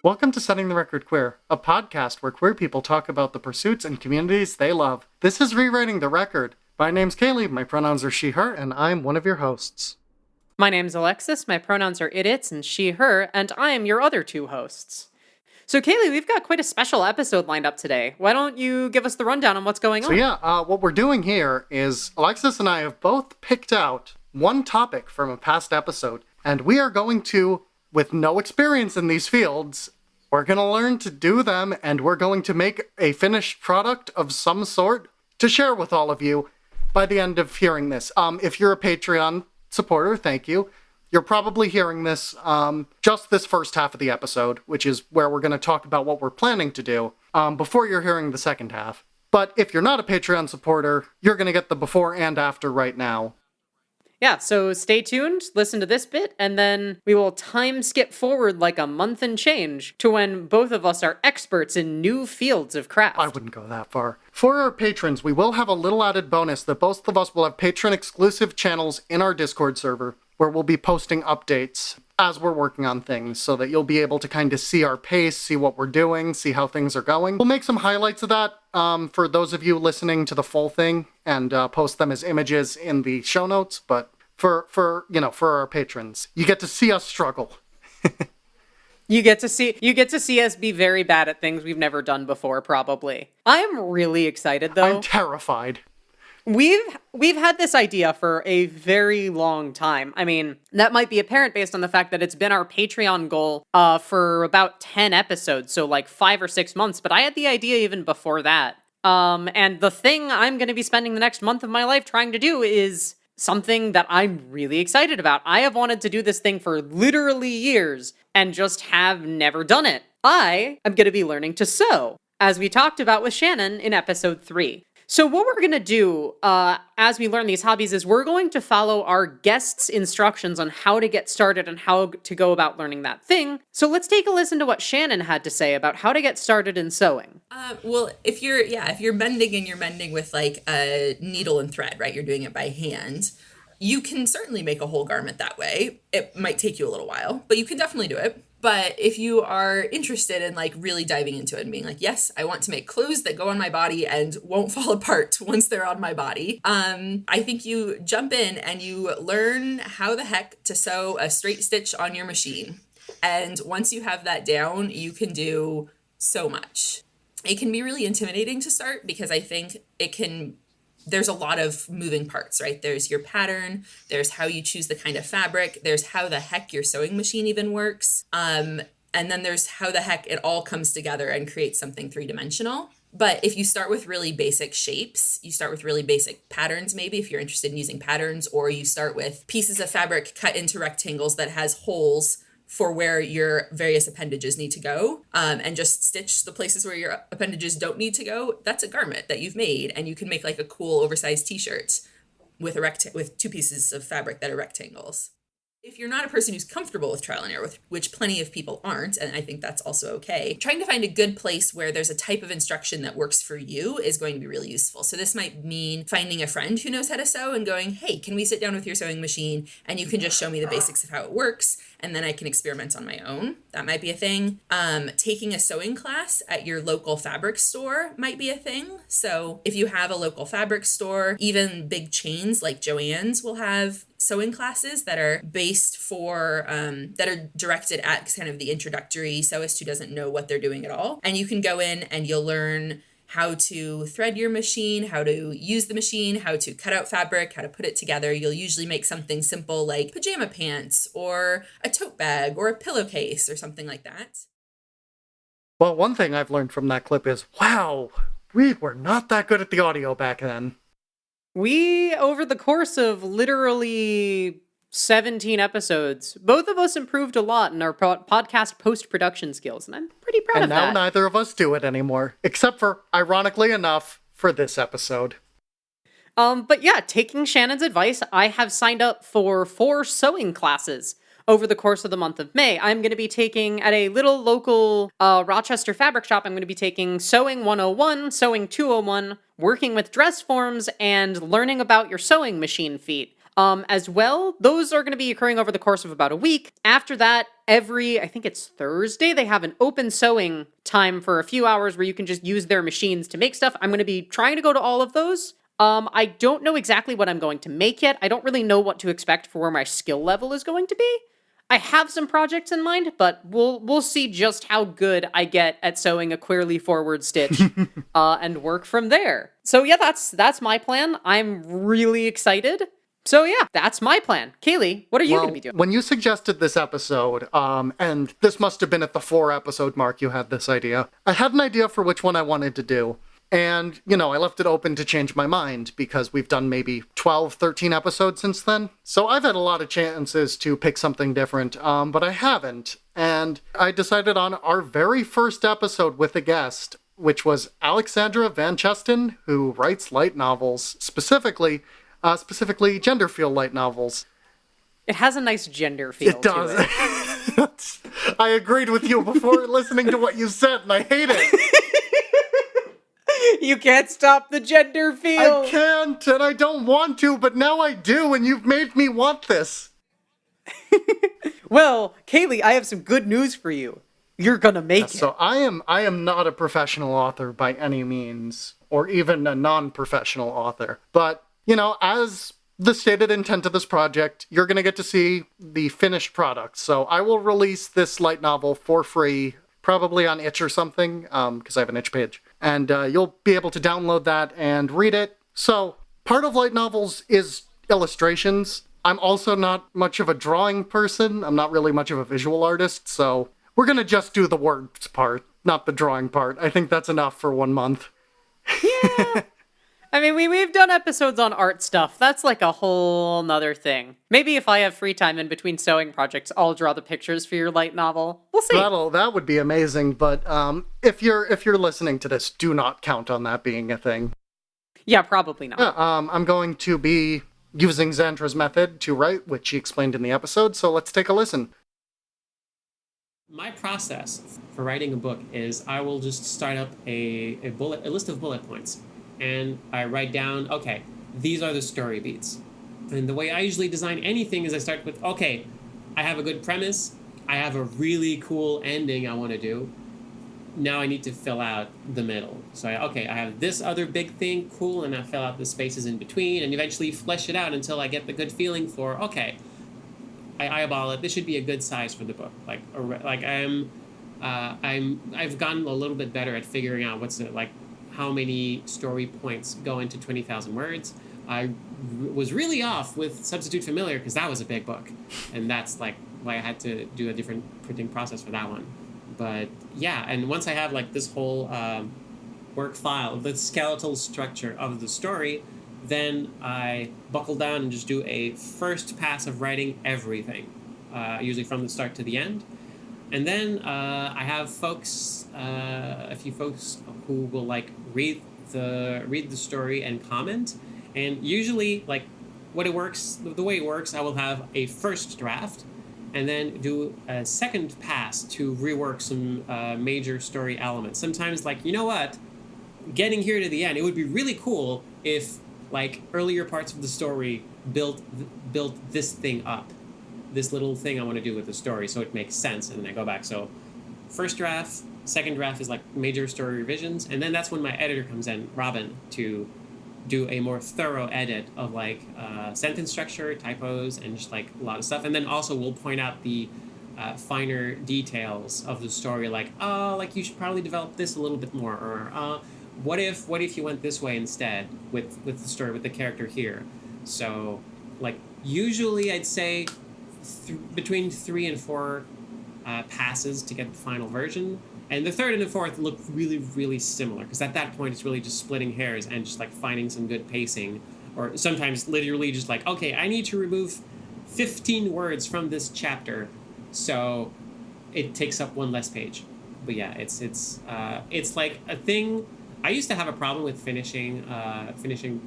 Welcome to Setting the Record Queer, a podcast where queer people talk about the pursuits and communities they love. This is Rewriting the Record. My name's Kaylee, my pronouns are she, her, and I'm one of your hosts. My name's Alexis, my pronouns are it, its, and she, her, and I am your other two hosts. So Kaylee, we've got quite a special episode lined up today. Why don't you give us the rundown on what's going on? What we're doing here is Alexis and I have both picked out one topic from a past episode, and we are going to, with no experience in these fields, we're going to learn to do them, and we're going to make a finished product of some sort to share with all of you by the end of hearing this. If you're a Patreon supporter, thank you. You're probably hearing this just this first half of the episode, which is where we're going to talk about what we're planning to do before you're hearing the second half. But if you're not a Patreon supporter, you're going to get the before and after right now. Yeah, so stay tuned, listen to this bit, and then we will time skip forward like a month and change to when both of us are experts in new fields of craft. I wouldn't go that far. For our patrons, we will have a little added bonus that both of us will have patron-exclusive channels in our Discord server, where we'll be posting updates as we're working on things, so that you'll be able to kind of see our pace, see what we're doing, see how things are going. We'll make some highlights of that for those of you listening to the full thing, and post them as images in the show notes, but for our patrons, you get to see us struggle. You get to see us be very bad at things we've never done before, probably. I'm really excited, though. I'm terrified. We've had this idea for a very long time. I mean, that might be apparent based on the fact that it's been our Patreon goal for about 10 episodes, so like 5 or 6 months, but I had the idea even before that. And the thing I'm going to be spending the next month of my life trying to do is something that I'm really excited about. I have wanted to do this thing for literally years and just have never done it. I am going to be learning to sew, as we talked about with Shannon in episode 3. So what we're going to do as we learn these hobbies is we're going to follow our guests' instructions on how to get started and how to go about learning that thing. So let's take a listen to what Shannon had to say about how to get started in sewing. Well, if you're mending and you're mending with like a needle and thread, right? You're doing it by hand. You can certainly make a whole garment that way. It might take you a little while, but you can definitely do it. But if you are interested in like really diving into it and being like, yes, I want to make clothes that go on my body and won't fall apart once they're on my body, I think you jump in and you learn how the heck to sew a straight stitch on your machine. And once you have that down, you can do so much. It can be really intimidating to start because I think there's a lot of moving parts, right? There's your pattern, there's how you choose the kind of fabric, there's how the heck your sewing machine even works, and then there's how the heck it all comes together and creates something three-dimensional. But if you start with really basic shapes, you start with really basic patterns, maybe if you're interested in using patterns, or you start with pieces of fabric cut into rectangles that has holes for where your various appendages need to go, and just stitch the places where your appendages don't need to go, that's a garment that you've made, and you can make like a cool oversized t-shirt with with 2 pieces of fabric that are rectangles. If you're not a person who's comfortable with trial and error, which plenty of people aren't, and I think that's also okay, trying to find a good place where there's a type of instruction that works for you is going to be really useful. So this might mean finding a friend who knows how to sew and going, hey, can we sit down with your sewing machine and you can just show me the basics of how it works, and then I can experiment on my own. That might be a thing. Taking a sewing class at your local fabric store might be a thing. So if you have a local fabric store, even big chains like Joann's will have sewing classes that are based for, that are directed at kind of the introductory sewist who doesn't know what they're doing at all. And you can go in and you'll learn how to thread your machine, how to use the machine, how to cut out fabric, how to put it together. You'll usually make something simple like pajama pants or a tote bag or a pillowcase or something like that. Well, one thing I've learned from that clip is, wow, we were not that good at the audio back then. We, over the course of literally 17 episodes, both of us improved a lot in our podcast post-production skills, and I'm pretty proud of that. And now neither of us do it anymore, except for, ironically enough, for this episode. But yeah, taking Shannon's advice, I have signed up for 4 sewing classes over the course of the month of May. I'm going to be taking, at a little local Rochester fabric shop, I'm going to be taking Sewing 101, Sewing 201, working with dress forms, and learning about your sewing machine feet. as well. Those are going to be occurring over the course of about a week. After that, I think it's Thursday, they have an open sewing time for a few hours where you can just use their machines to make stuff. I'm going to be trying to go to all of those. I don't know exactly what I'm going to make yet. I don't really know what to expect for where my skill level is going to be. I have some projects in mind, but we'll see just how good I get at sewing a queerly forward stitch and work from there. So yeah, that's my plan. I'm really excited. So yeah, that's my plan. Kaylee, what are you going to be doing? When you suggested this episode, and this must have been at the 4-episode mark you had this idea, I had an idea for which one I wanted to do. And, I left it open to change my mind because we've done maybe 12, 13 episodes since then. So I've had a lot of chances to pick something different, but I haven't. And I decided on our very first episode with a guest, which was Alexandra Van Chesten, who writes light novels, specifically gender-feel light novels. It has a nice gender feel. It does. To it. I agreed with you before listening to what you said, and I hate it. You can't stop the gender feel. I can't, and I don't want to, but now I do, and you've made me want this. Well, Kaylee, I have some good news for you. You're gonna make it. So I am not a professional author by any means, or even a non-professional author. But, as the stated intent of this project, you're gonna get to see the finished product. So I will release this light novel for free, probably on Itch or something, because I have an Itch page. And you'll be able to download that and read it. So part of light novels is illustrations. I'm also not much of a drawing person. I'm not really much of a visual artist. So we're going to just do the words part, not the drawing part. I think that's enough for 1 month. Yeah. I mean, we've done episodes on art stuff. That's like a whole nother thing. Maybe if I have free time in between sewing projects, I'll draw the pictures for your light novel. We'll see. That would be amazing. But if you're listening to this, do not count on that being a thing. Yeah, probably not. Yeah, I'm going to be using Xandra's method to write, which she explained in the episode. So let's take a listen. My process for writing a book is I will just start up a list of bullet points. And I write down, okay, these are the story beats. And the way I usually design anything is I start with, okay, I have a good premise. I have a really cool ending I want to do. Now I need to fill out the middle. So, I have this other big thing, cool, and I fill out the spaces in between and eventually flesh it out until I get the good feeling for, okay, I eyeball it. This should be a good size for the book. I've gotten a little bit better at figuring out how many story points go into 20,000 words. I was really off with Substitute Familiar because that was a big book. And that's why I had to do a different printing process for that one. But yeah, and once I have this whole work file, the skeletal structure of the story, then I buckle down and just do a first pass of writing everything, usually from the start to the end. And then I have a few folks who will read the story and comment. And usually, the way it works, I will have a first draft, and then do a second pass to rework some major story elements. Sometimes, getting here to the end, it would be really cool if earlier parts of the story built this thing up. This little thing I want to do with the story so it makes sense, and then I go back. So first draft, second draft is major story revisions, and then that's when my editor comes in, Robin, to do a more thorough edit of sentence structure, typos, and just a lot of stuff. And then also we'll point out the finer details of the story, you should probably develop this a little bit more, or what if you went this way instead with the story, with the character here. So usually I'd say between 3 and 4 passes to get the final version, and the third and the fourth look really, really similar, because at that point it's really just splitting hairs and just finding some good pacing, or sometimes literally just okay, I need to remove 15 words from this chapter, so it takes up 1 less page. But yeah, it's a thing. I used to have a problem with finishing any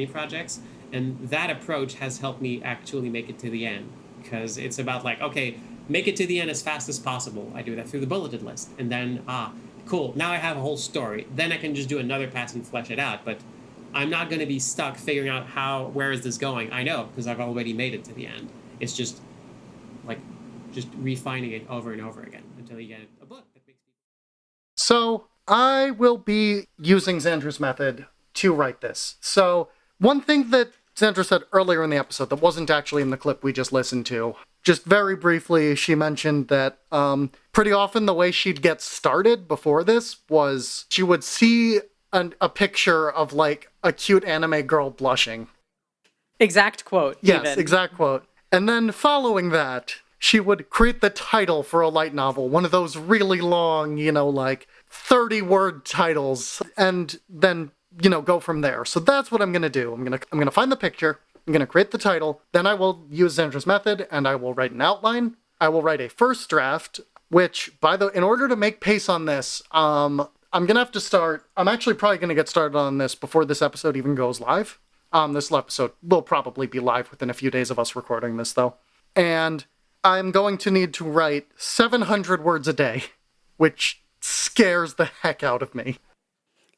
projects. And that approach has helped me actually make it to the end, because it's about okay, make it to the end as fast as possible. I do that through the bulleted list. And then, cool, now I have a whole story. Then I can just do another pass and flesh it out. But I'm not going to be stuck figuring out where is this going. I know, because I've already made it to the end. It's just refining it over and over again until you get a book that makes people. So I will be using Xandra's method to write this. So one thing that Xandra said earlier in the episode that wasn't actually in the clip we just listened to, just very briefly, she mentioned that pretty often the way she'd get started before this was she would see a picture of like a cute anime girl blushing. Exact quote. Yes, even. exact quote. And then following that, she would create the title for a light novel, one of those really long, like 30-word titles, and then, go from there. So that's what I'm going to do. I'm going to find the picture, I'm going to create the title, then I will use Xandra's method, and I will write an outline. I will write a first draft, which, in order to make pace on this, I'm going to have to start, I'm actually probably going to get started on this before this episode even goes live. This episode will probably be live within a few days of us recording this, though. And I'm going to need to write 700 words a day, which scares the heck out of me.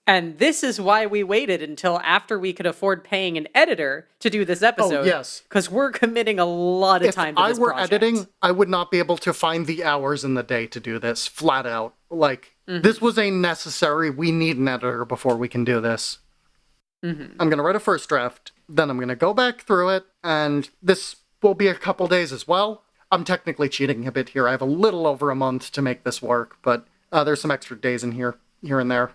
And this is why we waited until after we could afford paying an editor to do this episode. Oh, yes. Because we're committing a lot of time to this If I were project. editing, I would not be able to find the hours in the day to do this, flat out. This was a necessary, we need an editor before we can do this. I'm going to write a first draft, then I'm going to go back through it, and this will be a couple days as well. I'm technically cheating a bit here. I have a little over a month to make this work, but there's some extra days in here and there.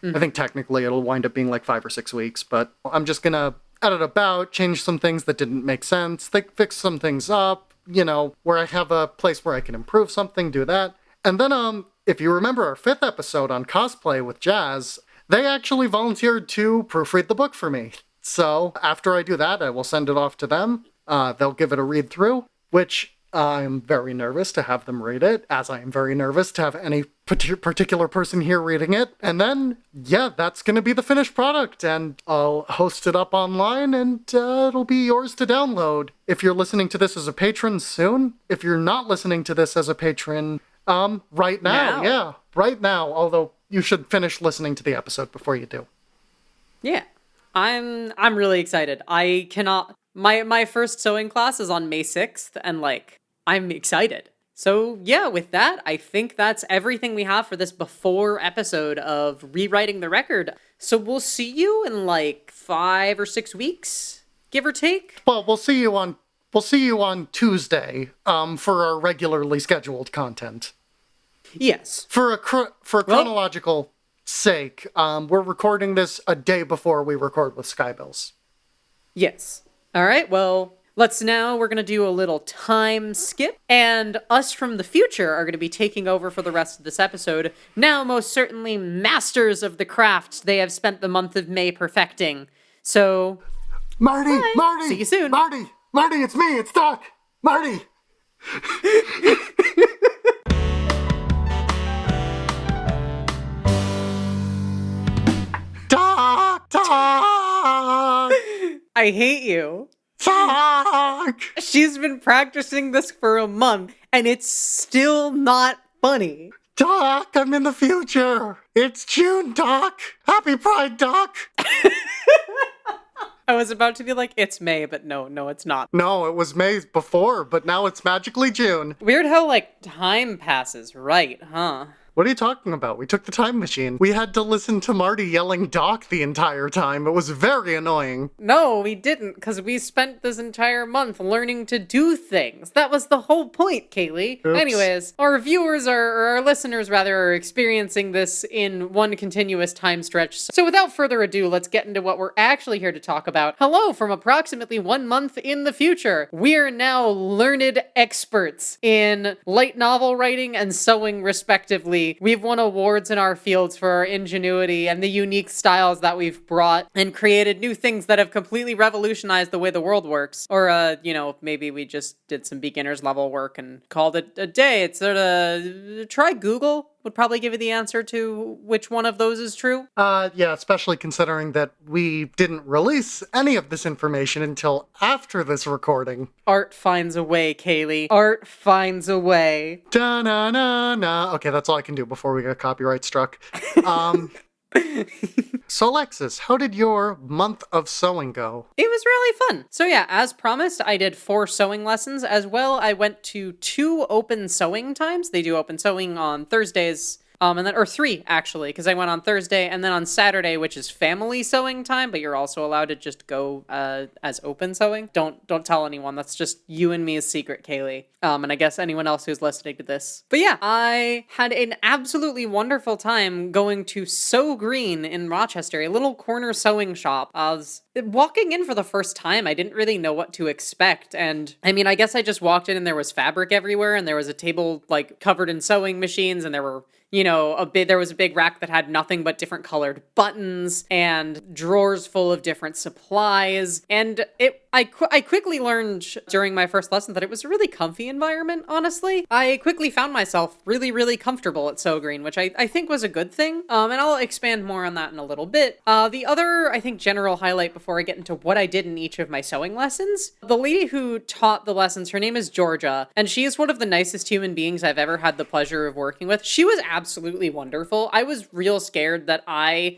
I think technically it'll wind up being like 5 or 6 weeks, but I'm just going to edit about, change some things that didn't make sense, fix some things up, where I have a place where I can improve something, do that. And then, if you remember our 5th episode on cosplay with Jazz, they actually volunteered to proofread the book for me. So after I do that, I will send it off to them. They'll give it a read through, which I'm very nervous to have them read it, as I am very nervous to have any particular person here reading it. And then, that's going to be the finished product, and I'll host it up online, and it'll be yours to download. If you're listening to this as a patron, soon. If you're not listening to this as a patron, right now. Yeah, right now. Although you should finish listening to the episode before you do. Yeah. I'm really excited. I cannot... My first sewing class is on May 6th, and, I'm excited. So, with that, I think that's everything we have for this before episode of Rewriting the Record. So we'll see you in, 5 or 6 weeks, give or take? Well, we'll see you on Tuesday, for our regularly scheduled content. Yes. For chronological sake, we're recording this a day before we record with Skybills. Yes. All right, well, we're going to do a little time skip, and us from the future are going to be taking over for the rest of this episode. Now, most certainly, masters of the craft they have spent the month of May perfecting. So, Marty! bye. Marty! See you soon. Marty, it's me, it's Doc! Marty! Doc! I hate you. Doc! She's been practicing this for a month, and it's still not funny. Doc, I'm in the future! It's June, Doc! Happy Pride, Doc! I was about to be like, it's May, but no, it's not. No, it was May before, but now it's magically June. Weird how, time passes, right, huh? What are you talking about? We took the time machine. We had to listen to Marty yelling Doc the entire time. It was very annoying. No, we didn't, because we spent this entire month learning to do things. That was the whole point, Kaylee. Oops. Anyways, our viewers, or our listeners rather, are experiencing this in one continuous time stretch. So without further ado, let's get into what we're actually here to talk about. Hello from approximately 1 month in the future. We're now learned experts in light novel writing and sewing, respectively. We've won awards in our fields for our ingenuity and the unique styles that we've brought and created new things that have completely revolutionized the way the world works. Or, maybe we just did some beginner's level work and called it a day. It's sort of, try Google would probably give you the answer to which one of those is true. Yeah, especially considering that we didn't release any of this information until after this recording. Art finds a way, Kaylee. Art finds a way. Da-na-na-na. Okay, that's all I can do before we get copyright struck. So, Alexis, how did your month of sewing go? It was really fun. So yeah, as promised, I did 4 sewing lessons. As well, I went to 2 open sewing times. They do open sewing on Thursdays. Or 3 actually, because I went on Thursday and then on Saturday, which is family sewing time, but you're also allowed to just go as open sewing. Don't tell anyone. That's just you and me's secret, Kaylee. And I guess anyone else who's listening to this. But yeah, I had an absolutely wonderful time going to Sew Green in Rochester, a little corner sewing shop. I was walking in for the first time. I didn't really know what to expect, and I mean, I guess I just walked in and there was fabric everywhere, and there was a table like covered in sewing machines, and there were there was a big rack that had nothing but different colored buttons and drawers full of different supplies. And I quickly learned during my first lesson that it was a really comfy environment, honestly. I quickly found myself really, really comfortable at Sew Green, which I think was a good thing. And I'll expand more on that in a little bit. The other, I think, general highlight before I get into what I did in each of my sewing lessons, the lady who taught the lessons, her name is Georgia, and she is one of the nicest human beings I've ever had the pleasure of working with. She was absolutely wonderful. I was real scared that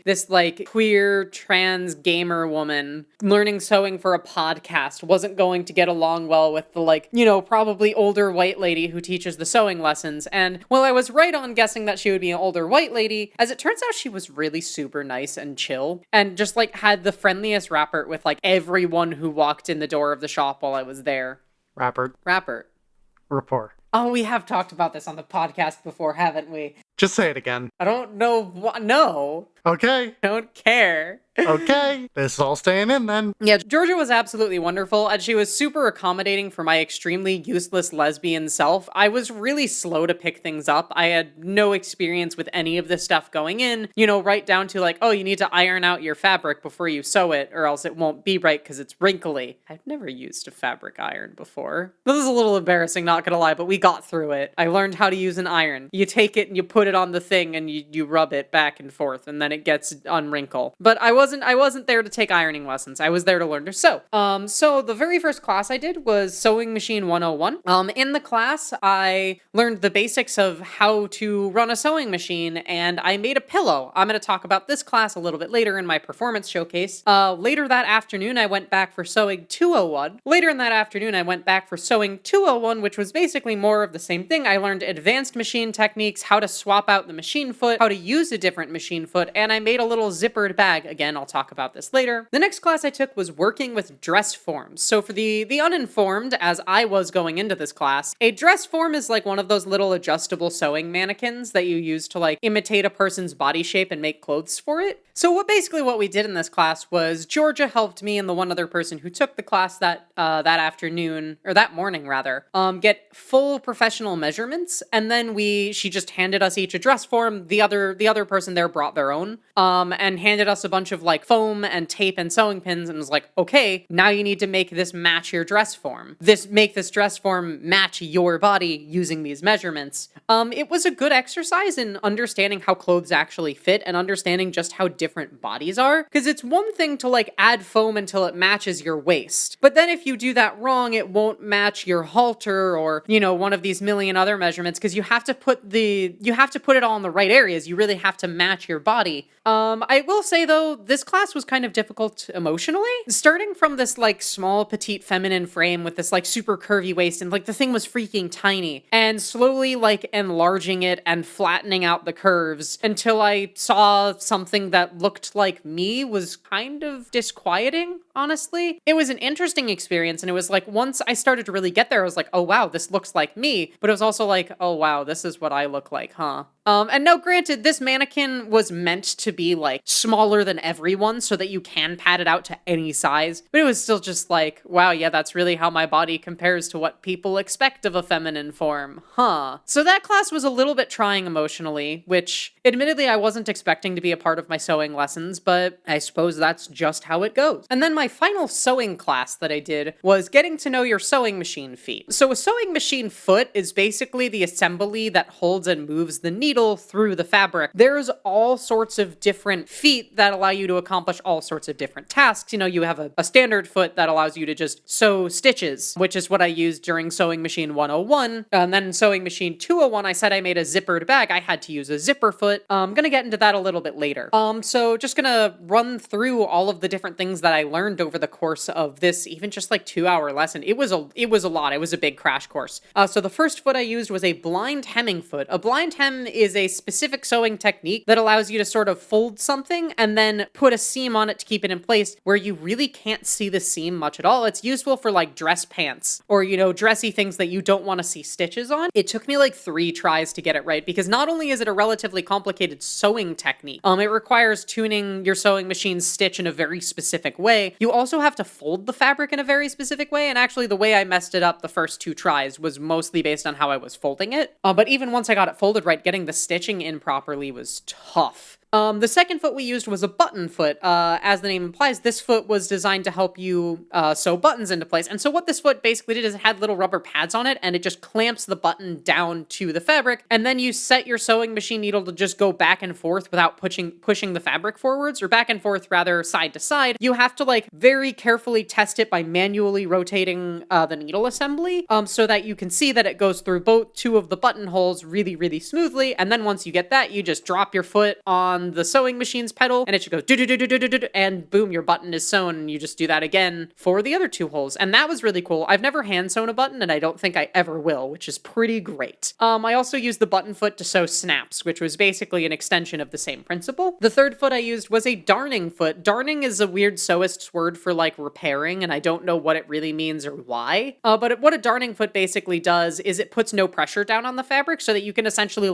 this like queer trans gamer woman learning sewing for a podcast wasn't going to get along well with the probably older white lady who teaches the sewing lessons. And well, I was right on guessing that she would be an older white lady. As it turns out, she was really super nice and chill and just had the friendliest rapport with everyone who walked in the door of the shop while I was there. Rapport. Rapport. Oh, we have talked about this on the podcast before, haven't we? Just say it again. I don't know what. No. Okay. Don't care. Okay. This is all staying in then. Yeah, Georgia was absolutely wonderful, and she was super accommodating for my extremely useless lesbian self. I was really slow to pick things up. I had no experience with any of this stuff going in, right down to you need to iron out your fabric before you sew it, or else it won't be right because it's wrinkly. I've never used a fabric iron before. This is a little embarrassing, not gonna lie, but we got through it. I learned how to use an iron. You take it and you put it on the thing and you rub it back and forth, and then it gets unwrinkle. But I wasn't there to take ironing lessons. I was there to learn to sew. So the very first class I did was Sewing Machine 101. In the class, I learned the basics of how to run a sewing machine, and I made a pillow. I'm going to talk about this class a little bit later in my performance showcase. Later that afternoon, I went back for Sewing 201. Later in that afternoon, I went back for Sewing 201, which was basically more of the same thing. I learned advanced machine techniques, how to swap out the machine foot, how to use a different machine foot, and I made a little zippered bag. Again, I'll talk about this later. The next class I took was working with dress forms. So for the uninformed, as I was going into this class, a dress form is one of those little adjustable sewing mannequins that you use to imitate a person's body shape and make clothes for it. So what we did in this class was Georgia helped me and the one other person who took the class that afternoon, or that morning rather, get full professional measurements, and then she just handed us each a dress form. The other person there brought their own, and handed us a bunch of foam and tape and sewing pins, and was like, okay, now you need to make this match your dress form. Make this dress form match your body using these measurements. It was a good exercise in understanding how clothes actually fit and understanding just how different bodies are, because it's one thing to add foam until it matches your waist, but then if you do that wrong, it won't match your halter or one of these million other measurements, because you have to put it all in the right areas. You really have to match your body. I will say though, this class was kind of difficult emotionally, starting from this small petite feminine frame with this super curvy waist, and the thing was freaking tiny, and slowly enlarging it and flattening out the curves until I saw something that looked like me was kind of disquieting, honestly. It was an interesting experience, and it was once I started to really get there, I was oh wow, this looks like me, but it was also oh wow, this is what I look like, huh? And no, granted, this mannequin was meant to be smaller than everyone so that you can pad it out to any size, but it was still just wow, yeah, that's really how my body compares to what people expect of a feminine form, huh? So that class was a little bit trying emotionally, which admittedly I wasn't expecting to be a part of my sewing lessons, but I suppose that's just how it goes. And then my my final sewing class that I did was getting to know your sewing machine feet. So a sewing machine foot is basically the assembly that holds and moves the needle through the fabric. There's all sorts of different feet that allow you to accomplish all sorts of different tasks. You have a standard foot that allows you to just sew stitches, which is what I used during sewing machine 101. And then in sewing machine 201, I said I made a zippered bag. I had to use a zipper foot. I'm gonna get into that a little bit later. So just gonna run through all of the different things that I learned over the course of this, even just like 2-hour lesson. It was a lot. It was a big crash course. So the first foot I used was a blind hemming foot. A blind hem is a specific sewing technique that allows you to sort of fold something and then put a seam on it to keep it in place where you really can't see the seam much at all. It's useful for like dress pants or, dressy things that you don't want to see stitches on. It took me like 3 tries to get it right because not only is it a relatively complicated sewing technique, it requires tuning your sewing machine's stitch in a very specific way. You also have to fold the fabric in a very specific way, and actually the way I messed it up the first 2 tries was mostly based on how I was folding it. But even once I got it folded right, getting the stitching in properly was tough. The second foot we used was a button foot. As the name implies, this foot was designed to help you sew buttons into place. And so what this foot basically did is it had little rubber pads on it, and it just clamps the button down to the fabric. And then you set your sewing machine needle to just go back and forth without pushing the fabric forwards, or back and forth rather, side to side. You have to like very carefully test it by manually rotating the needle assembly, so that you can see that it goes through both 2 of the buttonholes really, really smoothly. And then once you get that, you just drop your foot on the sewing machine's pedal and it just goes do do do do do do do, and boom, your button is sewn, and you just do that again for the other 2 holes. And that was really cool. I've never hand sewn a button, and I don't think I ever will, which is pretty great. I also used the button foot to sew snaps, which was basically an extension of the same principle. The third foot I used was a darning foot. Darning is a weird sewist's word for like repairing, and I don't know what it really means or why. But what a darning foot basically does is it puts no pressure down on the fabric so that you can essentially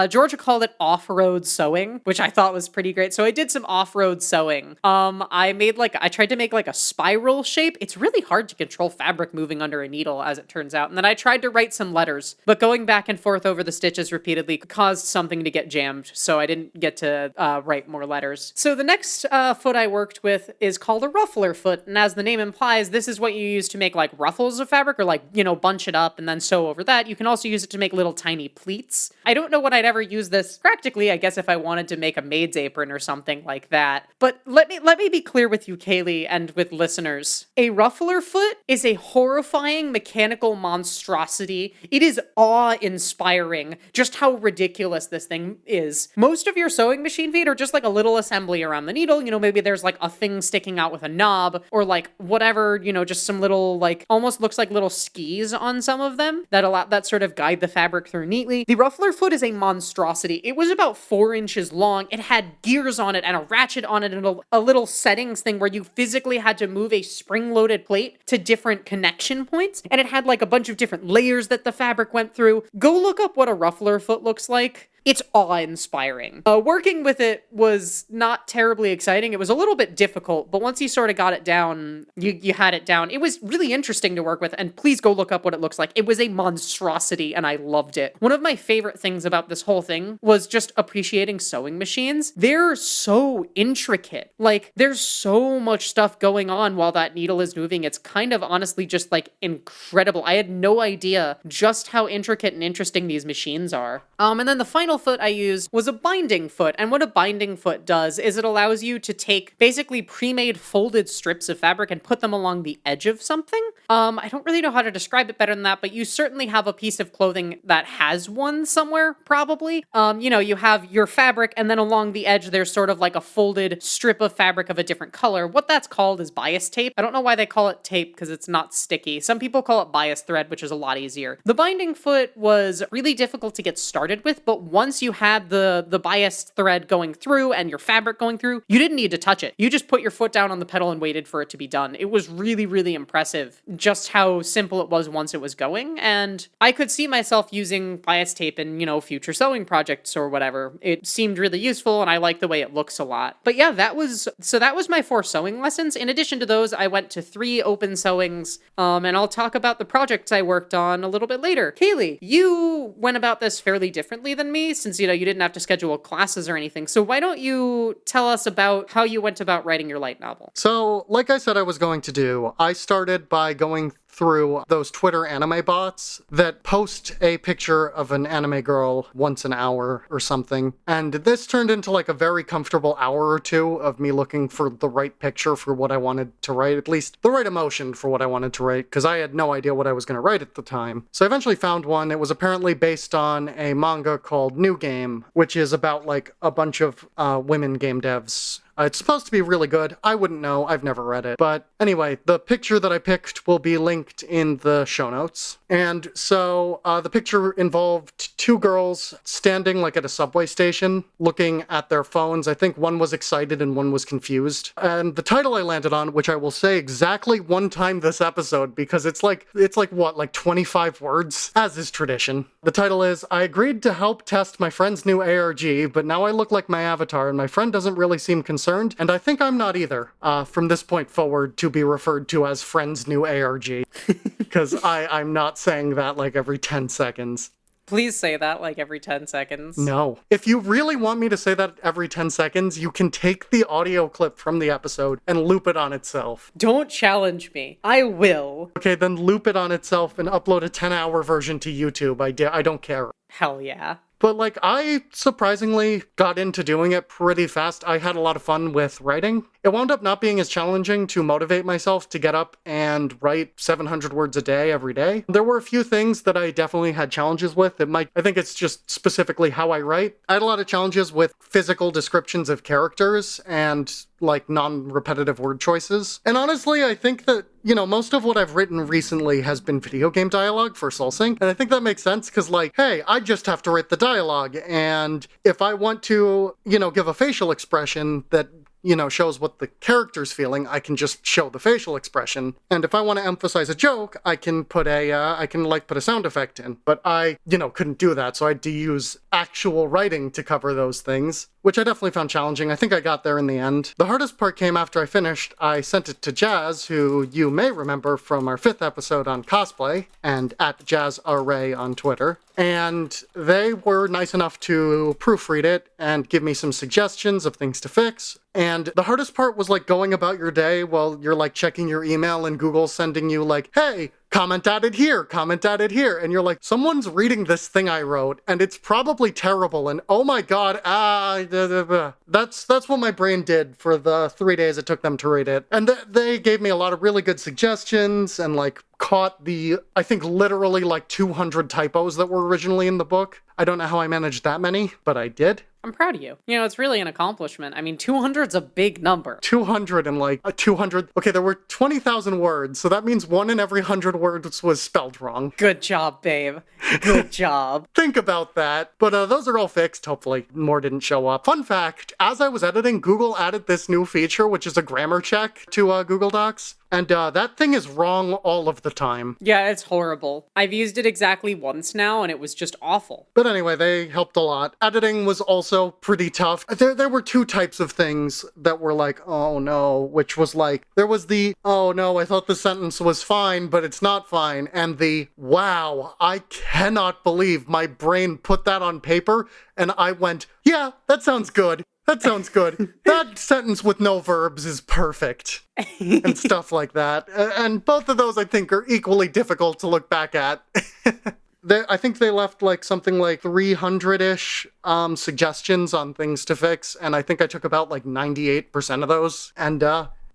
Georgia called it off-road sewing, which I thought was pretty great. So I did some off-road sewing. I tried to make like a spiral shape. It's really hard to control fabric moving under a needle, as it turns out. And then I tried to write some letters, but going back and forth over the stitches repeatedly caused something to get jammed, so I didn't get to write more letters. So the next foot I worked with is called a ruffler foot, and as the name implies, this is what you use to make like ruffles of fabric, or like, bunch it up and then sew over that. You can also use it to make little tiny pleats. I don't know what I'd ever use this practically. I guess if I wanted to make a maid's apron or something like that. But let me be clear with you, Kaylee, and with listeners. A ruffler foot is a horrifying mechanical monstrosity. It is awe-inspiring just how ridiculous this thing is. Most of your sewing machine feet are just like a little assembly around the needle. Maybe there's like a thing sticking out with a knob, or like whatever, just some little like almost looks like little skis on some of them that sort of guide the fabric through neatly. The ruffler foot is a monstrosity. It was about 4 inches long. It had gears on it and a ratchet on it and a little settings thing where you physically had to move a spring-loaded plate to different connection points. And it had like a bunch of different layers that the fabric went through. Go look up what a ruffler foot looks like. It's awe-inspiring. Working with it was not terribly exciting. It was a little bit difficult, but once you sort of got it down, you had it down. It was really interesting to work with, and please go look up what it looks like. It was a monstrosity, and I loved it. One of my favorite things about this whole thing was just appreciating sewing machines. They're so intricate. Like, there's so much stuff going on while that needle is moving. It's kind of honestly just, like, incredible. I had no idea just how intricate and interesting these machines are. And then the final foot I used was a binding foot. And what a binding foot does is it allows you to take basically pre-made folded strips of fabric and put them along the edge of something. I don't really know how to describe it better than that, but you certainly have a piece of clothing that has one somewhere, probably. You have your fabric, and then along the edge, there's sort of like a folded strip of fabric of a different color. What that's called is bias tape. I don't know why they call it tape, because it's not sticky. Some people call it bias thread, which is a lot easier. The binding foot was really difficult to get started with, but once you had the bias thread going through and your fabric going through, you didn't need to touch it. You just put your foot down on the pedal and waited for it to be done. It was really, really impressive just how simple it was once it was going, and I could see myself using bias tape in, future sewing projects or whatever. It seemed really useful, and I like the way it looks a lot. But yeah, that was my 4 sewing lessons. In addition to those, I went to 3 open sewings, and I'll talk about the projects I worked on a little bit later. Kaylee, you went about this fairly differently than me, quickly, since, you didn't have to schedule classes or anything. So why don't you tell us about how you went about writing your light novel? So, like I said I was going to do, I started by going through those Twitter anime bots that post a picture of an anime girl once an hour or something. And this turned into like a very comfortable hour or two of me looking for the right picture for what I wanted to write, at least the right emotion for what I wanted to write, because I had no idea what I was going to write at the time. So I eventually found one. It was apparently based on a manga called New Game, which is about like a bunch of women game devs. It's supposed to be really good. I wouldn't know. I've never read it. But anyway, the picture that I picked will be linked in the show notes. And so the picture involved two girls standing like at a subway station, looking at their phones. I think one was excited and one was confused. And the title I landed on, which I will say exactly one time this episode, because it's like what, like 25 words, as is tradition. The title is, I agreed to help test my friend's new ARG, but now I look like my avatar and my friend doesn't really seem concerned, and I think I'm not either, from this point forward to be referred to as friend's new ARG, because I'm not saying that like every 10 seconds. Please say that like every 10 seconds. No. If you really want me to say that every 10 seconds, you can take the audio clip from the episode and loop it on itself. Don't challenge me. I will. Okay, then loop it on itself and upload a 10-hour version to YouTube. I don't care. Hell yeah. But, like, I surprisingly got into doing it pretty fast. I had a lot of fun with writing. It wound up not being as challenging to motivate myself to get up and write 700 words a day every day. There were a few things that I definitely had challenges with. I think it's just specifically how I write. I had a lot of challenges with physical descriptions of characters and, like, non-repetitive word choices. And honestly, I think that, most of what I've written recently has been video game dialogue for SoulSync. And I think that makes sense because, like, hey, I just have to write the dialogue. And if I want to, give a facial expression that shows what the character's feeling, I can just show the facial expression. And if I want to emphasize a joke, I can put a sound effect in. But I, couldn't do that, so I had to use actual writing to cover those things, which I definitely found challenging. I think I got there in the end. The hardest part came after I finished. I sent it to Jazz, who you may remember from our 5th episode on cosplay, and at JazzRay on Twitter. And they were nice enough to proofread it and give me some suggestions of things to fix. And the hardest part was like going about your day while you're like checking your email and Google sending you like, hey, comment added here, comment added here. And you're like, someone's reading this thing I wrote and it's probably terrible. And oh my God, that's what my brain did for the 3 days it took them to read it. And they gave me a lot of really good suggestions and like caught the, I think literally like 200 typos that were originally in the book. I don't know how I managed that many, but I did. I'm proud of you. It's really an accomplishment. I mean, 200's a big number. 200 and like 200. Okay, there were 20,000 words, so that means 1 in every 100 words was spelled wrong. Good job, babe. Good job. Think about that. But those are all fixed. Hopefully more didn't show up. Fun fact, as I was editing, Google added this new feature, which is a grammar check to Google Docs. And that thing is wrong all of the time. Yeah, it's horrible. I've used it exactly once now, and it was just awful. But anyway, they helped a lot. Editing was also pretty tough. There were two types of things that were like, oh no, which was like, there was the, oh no, I thought the sentence was fine, but it's not fine. And the, wow, I cannot believe my brain put that on paper. And I went, yeah, that sounds good. That sounds good. That sentence with no verbs is perfect. And stuff like that. And both of those, I think, are equally difficult to look back at. I think they left like something like 300-ish suggestions on things to fix. And I think I took about like 98% of those. And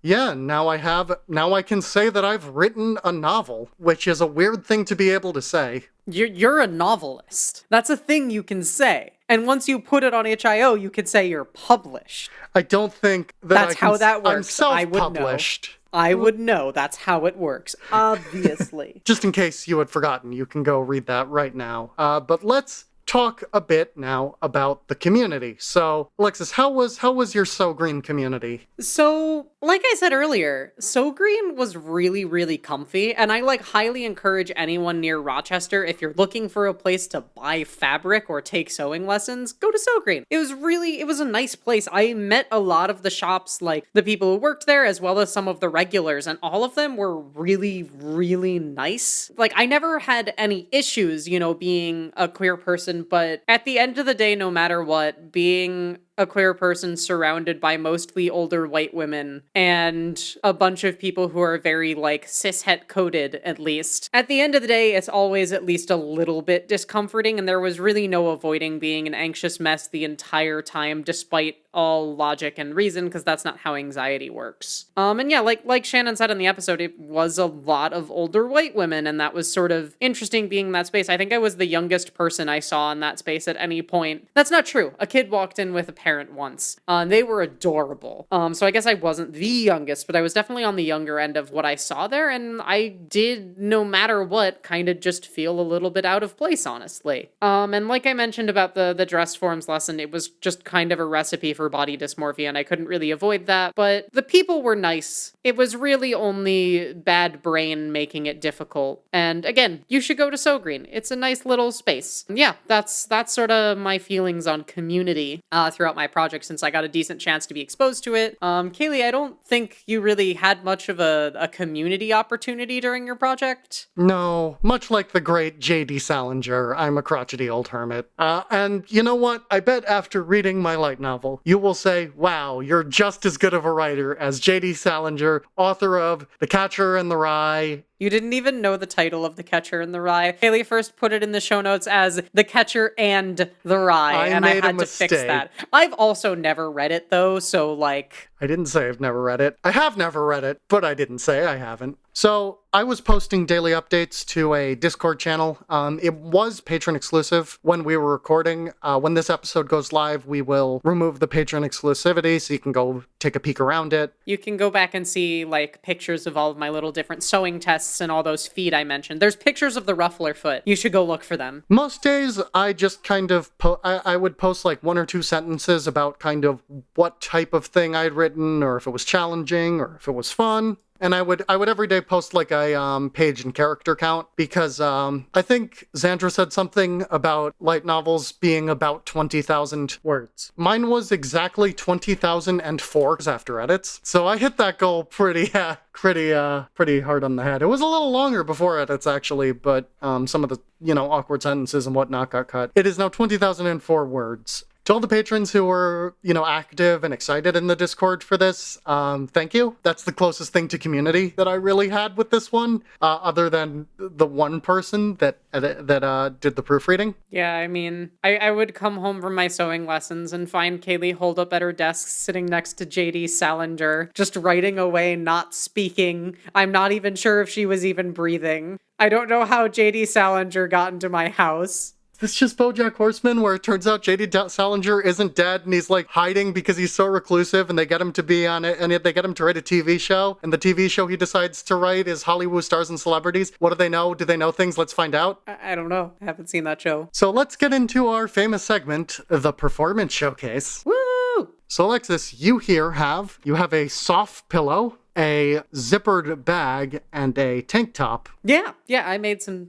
yeah, now I can say that I've written a novel, which is a weird thing to be able to say. You're a novelist. That's a thing you can say. And once you put it on HIO, you could say you're published. I don't think that how that works. I'm self-published. I would know. That's how it works, obviously. Just in case you had forgotten, you can go read that right now. But let's talk a bit now about the community. So, Alexis, how was your So Green community? So, like I said earlier, So Green was really, really comfy, and I highly encourage anyone near Rochester, if you're looking for a place to buy fabric or take sewing lessons, go to So Green. It was a nice place. I met a lot of the shops, like the people who worked there, as well as some of the regulars, and all of them were really, really nice. I never had any issues, being a queer person person, but at the end of the day, no matter what, being a queer person surrounded by mostly older white women and a bunch of people who are very like cishet coded, at least. At the end of the day, it's always at least a little bit discomforting, and there was really no avoiding being an anxious mess the entire time, despite all logic and reason, because that's not how anxiety works. And yeah, like Shannon said in the episode, it was a lot of older white women, and that was sort of interesting being in that space. I think I was the youngest person I saw in that space at any point. That's not true. A kid walked in with a parent once. They were adorable. So I guess I wasn't the youngest, but I was definitely on the younger end of what I saw there, and I did, no matter what, kind of just feel a little bit out of place, honestly. And like I mentioned about the dress forms lesson, it was just kind of a recipe for body dysmorphia, and I couldn't really avoid that, but the people were nice. It was really only bad brain making it difficult. And again, you should go to So Green. It's a nice little space. Yeah, that's sort of my feelings on Community throughout my project, since I got a decent chance to be exposed to it. Kaylee, I don't think you really had much of a community opportunity during your project. No, much like the great J.D. Salinger, I'm a crotchety old hermit. And you know what? I bet after reading my light novel, you will say, wow, you're just as good of a writer as J.D. Salinger, author of The Catcher in the Rye. You didn't even know the title of The Catcher in the Rye. Kaylee first put it in the show notes as The Catcher and the Rye, and I had to fix that. I've also never read it, though, so, like... I didn't say I've never read it. I have never read it, but I didn't say I haven't. So, I was posting daily updates to a Discord channel. It was patron exclusive when we were recording. When this episode goes live, we will remove the patron exclusivity, so you can go take a peek around it. You can go back and see, like, pictures of all of my little different sewing tests and all those feet I mentioned. There's pictures of the ruffler foot. You should go look for them. Most days, I just kind of, I would post like 1 or 2 sentences about kind of what type of thing I'd written, or if it was challenging, or if it was fun. And I would every day post like a page and character count, because I think Xandra said something about light novels being about 20,000 words. Mine was exactly 20,004 after edits, so I hit that goal pretty hard on the head. It was a little longer before edits, actually, but some of the awkward sentences and whatnot got cut. It is now 20,004 words. To all the patrons who were, active and excited in the Discord for this, thank you. That's the closest thing to community that I really had with this one, other than the one person that did the proofreading. Yeah, I mean, I would come home from my sewing lessons and find Kaylee holed up at her desk sitting next to J.D. Salinger, just writing away, not speaking. I'm not even sure if she was even breathing. I don't know how J.D. Salinger got into my house. This just BoJack Horseman, where it turns out J.D. Salinger isn't dead, and he's like hiding because he's so reclusive, and they get him to be on it, and they get him to write a TV show, and the TV show he decides to write is Hollywood Stars and Celebrities. What do they know? Do they know things? Let's find out. I don't know. I haven't seen that show. So let's get into our famous segment, the Performance Showcase. Woo! So Alexis, you have a soft pillow, a zippered bag, and a tank top. Yeah, I made some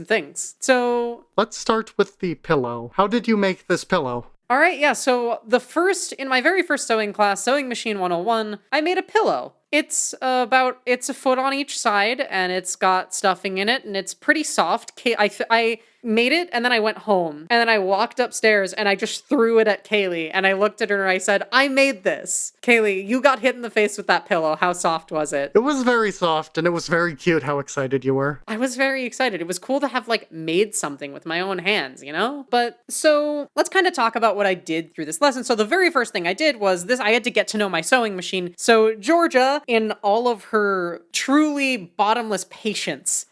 things. So let's start with the pillow. How did you make this pillow? All right, yeah, so in my very first sewing class, Sewing Machine 101, I made a pillow. It's a foot on each side, and it's got stuffing in it, and it's pretty soft. I made it, and then I went home, and then I walked upstairs, and I just threw it at Kaylee, and I looked at her, and I said, I made this. Kaylee, you got hit in the face with that pillow. How soft was it? It was very soft, and it was very cute how excited you were. I was very excited. It was cool to have, made something with my own hands, But, so, let's kind of talk about what I did through this lesson. So the very first thing I did was I had to get to know my sewing machine. So Georgia, in all of her truly bottomless patience,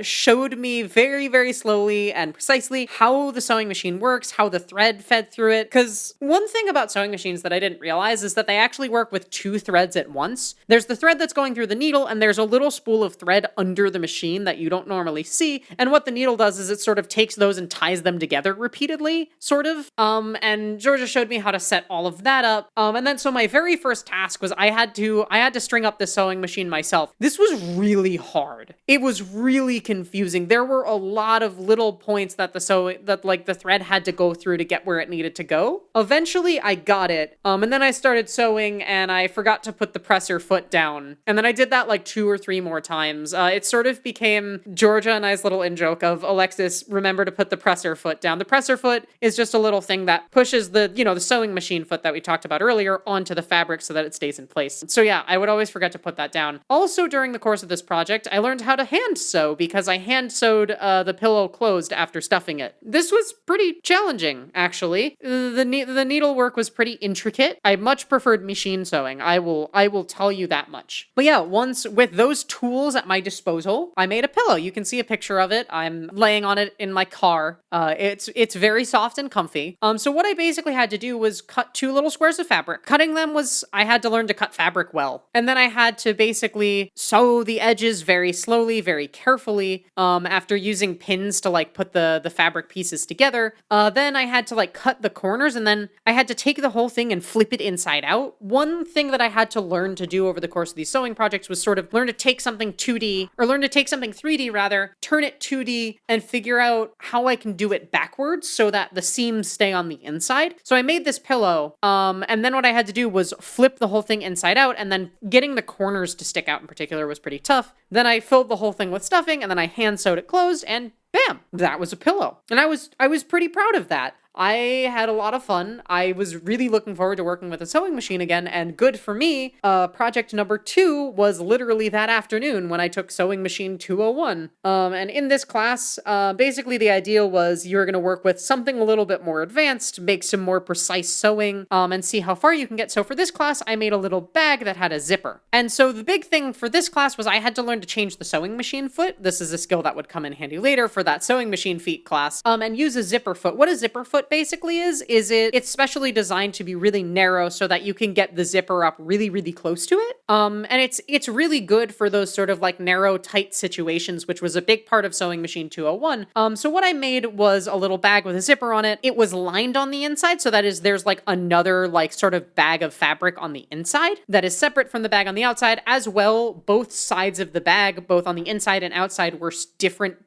showed me very, very slowly and precisely how the sewing machine works, how the thread fed through it. Because one thing about sewing machines that I didn't realize is that they actually work with 2 threads at once. There's the thread that's going through the needle, and there's a little spool of thread under the machine that you don't normally see. And what the needle does is it sort of takes those and ties them together repeatedly, sort of. And Georgia showed me how to set all of that up. And then so my very first task was I had to string up the sewing machine myself. This was really hard. It was really confusing. There were a lot of little points that the thread had to go through to get where it needed to go. Eventually I got it. And then I started sewing and I forgot to put the presser foot down. And then I did that like 2 or 3 more times. It sort of became Georgia and I's little in-joke of, Alexis, remember to put the presser foot down. The presser foot is just a little thing that pushes the sewing machine foot that we talked about earlier onto the fabric so that it stays in place. So yeah, I would always forget to put that down. Also, during the course of this project, I learned how to hand sew because I hand sewed the pillow closed after stuffing it. This was pretty challenging, actually. The needlework was pretty intricate. I much preferred machine sewing. I will tell you that much. But yeah, once with those tools at my disposal, I made a pillow. You can see a picture of it. I'm laying on it in my car. It's very soft and comfy. So what I basically had to do was cut 2 little squares of fabric. Cutting them I had to learn to cut fabric well. And then I had to basically sew the edges very slowly, very carefully, after using pins to like put the fabric pieces together. Then I had to like cut the corners, and then I had to take the whole thing and flip it inside out. One thing that I had to learn to do over the course of these sewing projects was sort of learn to take something 2D, or learn to take something 3D rather, turn it 2D, and figure out how I can do it backwards so that the seams stay on the inside. So I made this pillow, and then what I had to do was flip the whole thing inside out, and then getting the corners to stick out in particular was pretty tough. Then I filled the whole thing with stuffing, and then I hand sewed it closed, and bam, that was a pillow. And I was pretty proud of that. I had a lot of fun. I was really looking forward to working with a sewing machine again, and good for me, project number 2 was literally that afternoon when I took Sewing Machine 201. And in this class, basically the idea was you were going to work with something a little bit more advanced, make some more precise sewing, and see how far you can get. So for this class, I made a little bag that had a zipper. And so the big thing for this class was I had to learn to change the sewing machine foot. This is a skill that would come in handy later for that sewing machine feet class, and use a zipper foot. What a zipper foot basically is it's specially designed to be really narrow so that you can get the zipper up really, really close to it. And it's really good for those sort of like narrow, tight situations, which was a big part of Sewing Machine 201. So what I made was a little bag with a zipper on it. It was lined on the inside, so that is there's like another like sort of bag of fabric on the inside that is separate from the bag on the outside. As well, both sides of the bag, both on the inside and outside, were different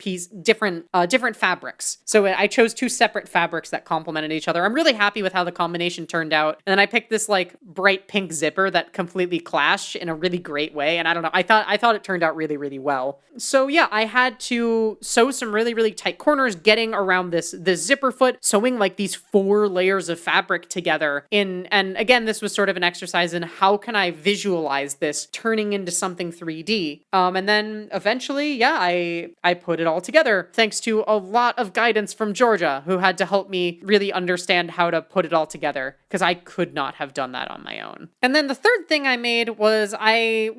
fabrics. So I chose 2 separate fabrics that complemented each other. I'm really happy with how the combination turned out. And then I picked this like bright pink zipper that completely clashed in a really great way. And I don't know, I thought it turned out really, really well. So yeah, I had to sew some really, really tight corners, getting around this zipper foot, sewing like these 4 layers of fabric together and again, this was sort of an exercise in how can I visualize this turning into something 3D. And then eventually, yeah, I put it all together thanks to a lot of guidance from Georgia, who had to help me really understand how to put it all together, because I could not have done that on my own. And then the third thing I made was I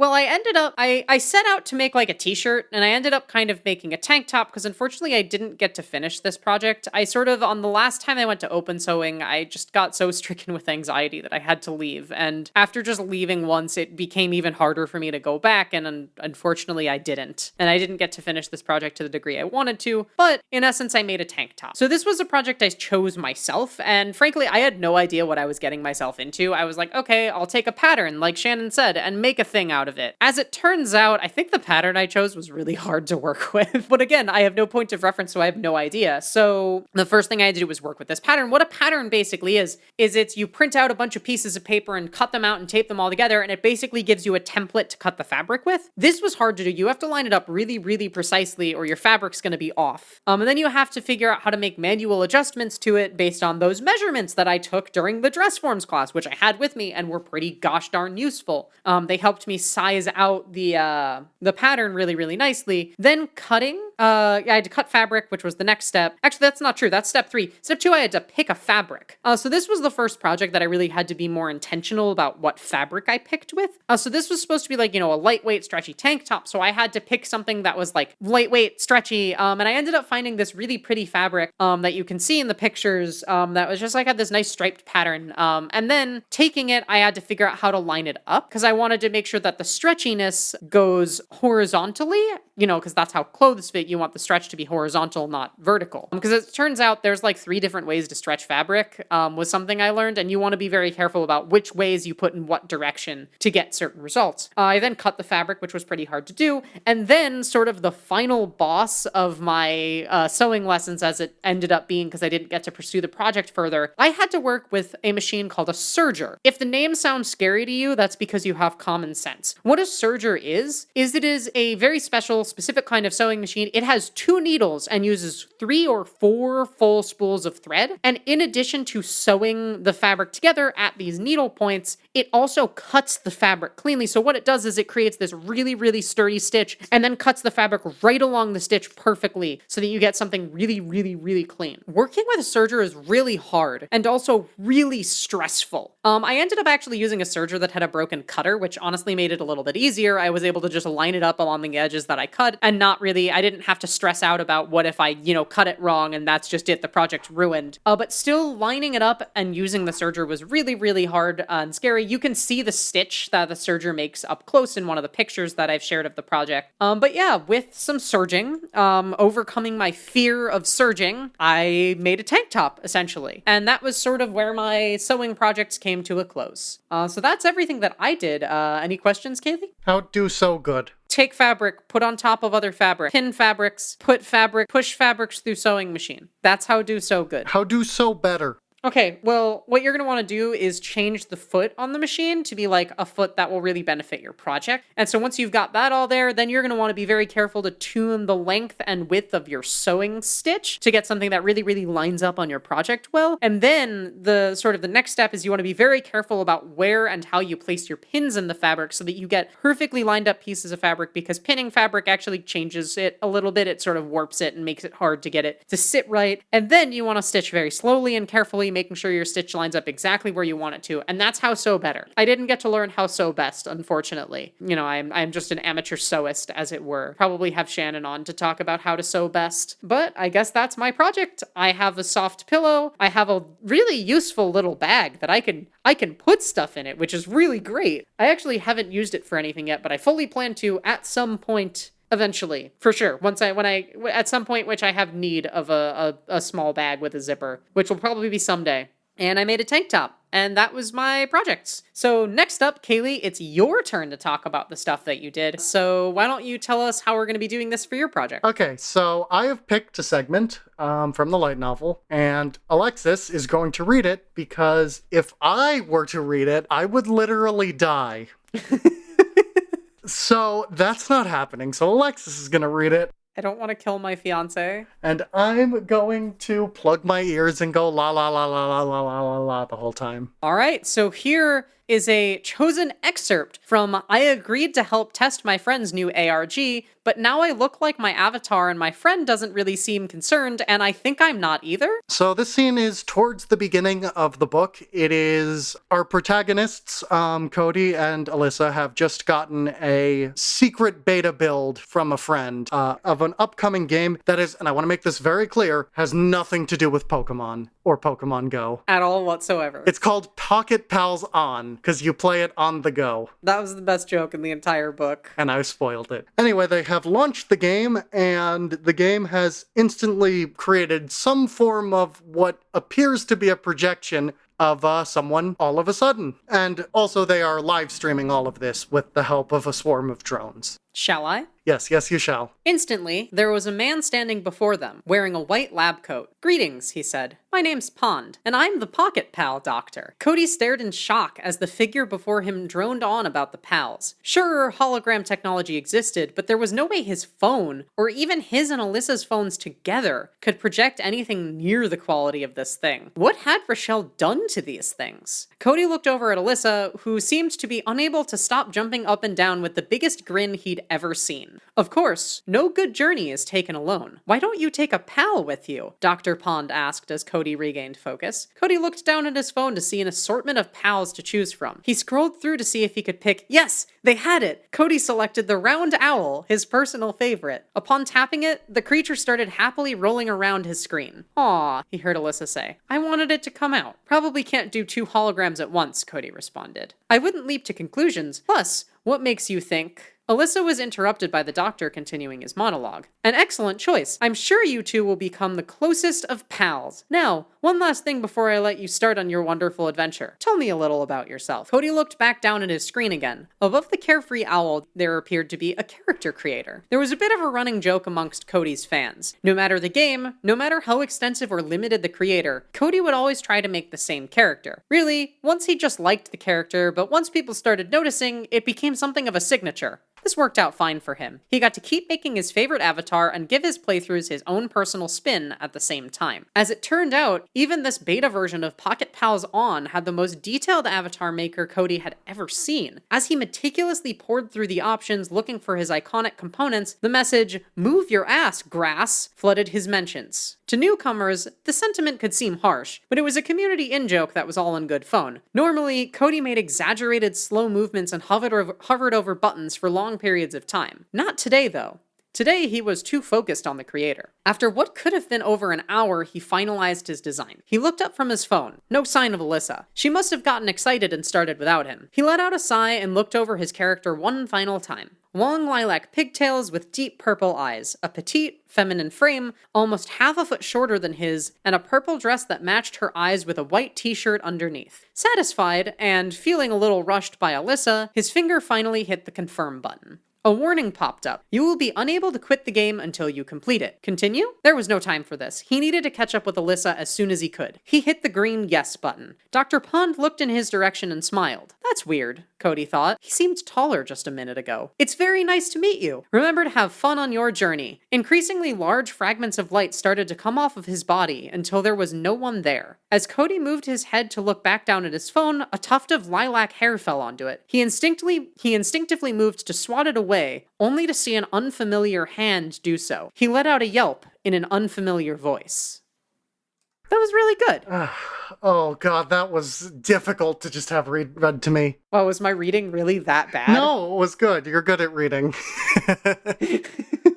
set out to make like a t-shirt, and I ended up kind of making a tank top, because unfortunately I didn't get to finish this project. I sort of, on the last time I went to open sewing, I just got so stricken with anxiety that I had to leave. And after just leaving once, it became even harder for me to go back, and unfortunately I didn't. And I didn't get to finish this project to the degree I wanted to, but in essence I made a tank top. So this was a project I chose myself, and frankly I had no idea what I was getting myself into. I was like, okay, I'll take a pattern, like Shannon said, and make a thing out of it. As it turns out, I think the pattern I chose was really hard to work with. But again, I have no point of reference, so I have no idea. So the first thing I had to do was work with this pattern. What a pattern basically is it's you print out a bunch of pieces of paper and cut them out and tape them all together, and it basically gives you a template to cut the fabric with. This was hard to do. You have to line it up really, really precisely, or your fabric's going to be off. And then you have to figure out how to make manual adjustments to it based on those measurements that I took during the dress forms class, which I had with me and were pretty gosh darn useful. They helped me size out the pattern really, really nicely. Then cutting, I had to cut fabric, which was the next step. Actually, that's not true. That's step 3. Step 2, I had to pick a fabric. So this was the first project that I really had to be more intentional about what fabric I picked with. So this was supposed to be like, a lightweight, stretchy tank top. So I had to pick something that was like lightweight, stretchy. And I ended up finding this really pretty fabric that you can see in the pictures that was just like had this nice striped pattern. And then taking it, I had to figure out how to line it up, because I wanted to make sure that the stretchiness goes horizontally, because that's how clothes fit. you want the stretch to be horizontal, not vertical. Because it turns out there's like 3 different ways to stretch fabric, was something I learned, and you want to be very careful about which ways you put in what direction to get certain results. I then cut the fabric, which was pretty hard to do, and then sort of the final boss of my sewing lessons, as it ended up being because I didn't get to pursue the project further, I had to work with a machine called a serger. If the name sounds scary to you, that's because you have common sense. What a serger is it is a very special, specific kind of sewing machine. It has 2 needles and uses 3 or 4 full spools of thread. And in addition to sewing the fabric together at these needle points, it also cuts the fabric cleanly. So what it does is it creates this really, really sturdy stitch and then cuts the fabric right along the stitch perfectly so that you get something really, really, really clean. Working with a serger is really hard and also really stressful. I ended up actually using a serger that had a broken cutter, which honestly made it a little bit easier. I was able to just line it up along the edges that I cut and I didn't have to stress out about what if I, cut it wrong and that's just it, the project's ruined. But still lining it up and using the serger was really, really hard and scary. You can see the stitch that the serger makes up close in one of the pictures that I've shared of the project. But yeah, with some serging, overcoming my fear of serging, I made a tank top, essentially. And that was sort of where my sewing projects came to a close. So that's everything that I did. Any questions, Kaylee? How do so good? Take fabric, put on top of other fabric, pin fabrics, put fabric, push fabrics through sewing machine. That's how do so good. How do so better? Okay, well, what you're going to want to do is change the foot on the machine to be like a foot that will really benefit your project. And so once you've got that all there, then you're going to want to be very careful to tune the length and width of your sewing stitch to get something that really, really lines up on your project well. And then the next step is you want to be very careful about where and how you place your pins in the fabric so that you get perfectly lined up pieces of fabric, because pinning fabric actually changes it a little bit. It sort of warps it and makes it hard to get it to sit right. And then you want to stitch very slowly and carefully, making sure your stitch lines up exactly where you want it to. And that's how sew better. I didn't get to learn how sew best, unfortunately. I'm just an amateur sewist, as it were. Probably have Shannon on to talk about how to sew best. But I guess that's my project. I have a soft pillow. I have a really useful little bag that I can put stuff in it, which is really great. I actually haven't used it for anything yet, but I fully plan to at some point. Eventually, for sure. At some point, which I have need of a small bag with a zipper, which will probably be someday. And I made a tank top, and that was my projects. So next up, Kaylee, it's your turn to talk about the stuff that you did. So why don't you tell us how we're going to be doing this for your project? Okay, so I have picked a segment from the light novel, and Alexis is going to read it because if I were to read it, I would literally die. So that's not happening. So Alexis is going to read it. I don't want to kill my fiance. And I'm going to plug my ears and go la la la la la la la la la the whole time. All right, so here is a chosen excerpt from I agreed to help test my friend's new ARG, but now I look like my avatar and my friend doesn't really seem concerned, and I think I'm not either. So this scene is towards the beginning of the book. It is our protagonists, Cody and Alyssa, have just gotten a secret beta build from a friend of an upcoming game that is, and I want to make this very clear, has nothing to do with Pokemon or Pokemon Go. At all whatsoever. It's called Pocket Pals On, because you play it on the go. That was the best joke in the entire book. And I spoiled it. Anyway, they have launched the game, and the game has instantly created some form of what appears to be a projection of someone all of a sudden. And also they are live streaming all of this with the help of a swarm of drones. Shall I? Yes, you shall. Instantly, there was a man standing before them, wearing a white lab coat. "Greetings," he said. "My name's Pond, and I'm the Pocket Pal Doctor." Cody stared in shock as the figure before him droned on about the pals. Sure, hologram technology existed, but there was no way his phone, or even his and Alyssa's phones together, could project anything near the quality of this thing. What had Rochelle done to these things? Cody looked over at Alyssa, who seemed to be unable to stop jumping up and down with the biggest grin he'd ever seen. Of course, no good journey is taken alone. "Why don't you take a pal with you?" Dr. Pond asked as Cody regained focus. Cody looked down at his phone to see an assortment of pals to choose from. He scrolled through to see if he could pick. Yes, they had it! Cody selected the round owl, his personal favorite. Upon tapping it, the creature started happily rolling around his screen. "Aw," he heard Alyssa say. "I wanted it to come out." "Probably can't do 2 holograms at once," Cody responded. "I wouldn't leap to conclusions. Plus, what makes you think?" Alyssa was interrupted by the doctor continuing his monologue. An excellent choice. I'm sure you two will become the closest of pals. Now, one last thing before I let you start on your wonderful adventure. Tell me a little about yourself. Cody looked back down at his screen again. Above the carefree owl, there appeared to be a character creator. There was a bit of a running joke amongst Cody's fans. No matter the game, no matter how extensive or limited the creator, Cody would always try to make the same character. Really, once he just liked the character, but once people started noticing, it became something of a signature. This worked out fine for him. He got to keep making his favorite avatar and give his playthroughs his own personal spin at the same time. As it turned out, even this beta version of Pocket Pals On had the most detailed avatar maker Cody had ever seen. As he meticulously poured through the options looking for his iconic components, the message, "Move your ass, grass," flooded his mentions. To newcomers, the sentiment could seem harsh, but it was a community in-joke that was all in good fun. Normally, Cody made exaggerated slow movements and hovered over buttons for long periods of time. Not today, though. Today, he was too focused on the creator. After what could have been over an hour, he finalized his design. He looked up from his phone. No sign of Alyssa. She must have gotten excited and started without him. He let out a sigh and looked over his character one final time. Long lilac pigtails with deep purple eyes, a petite, feminine frame, almost half a foot shorter than his, and a purple dress that matched her eyes with a white t-shirt underneath. Satisfied, and feeling a little rushed by Alyssa, his finger finally hit the confirm button. A warning popped up. You will be unable to quit the game until you complete it. Continue? There was no time for this. He needed to catch up with Alyssa as soon as he could. He hit the green yes button. Dr. Pond looked in his direction and smiled. That's weird, Cody thought. He seemed taller just a minute ago. It's very nice to meet you. Remember to have fun on your journey. Increasingly large fragments of light started to come off of his body until there was no one there. As Cody moved his head to look back down at his phone, a tuft of lilac hair fell onto it. He instinctively moved to swat it away, only to see an unfamiliar hand do so. He let out a yelp in an unfamiliar voice. That was really good. Oh god, that was difficult to just have read to me. Wow, was my reading really that bad? No, it was good. You're good at reading.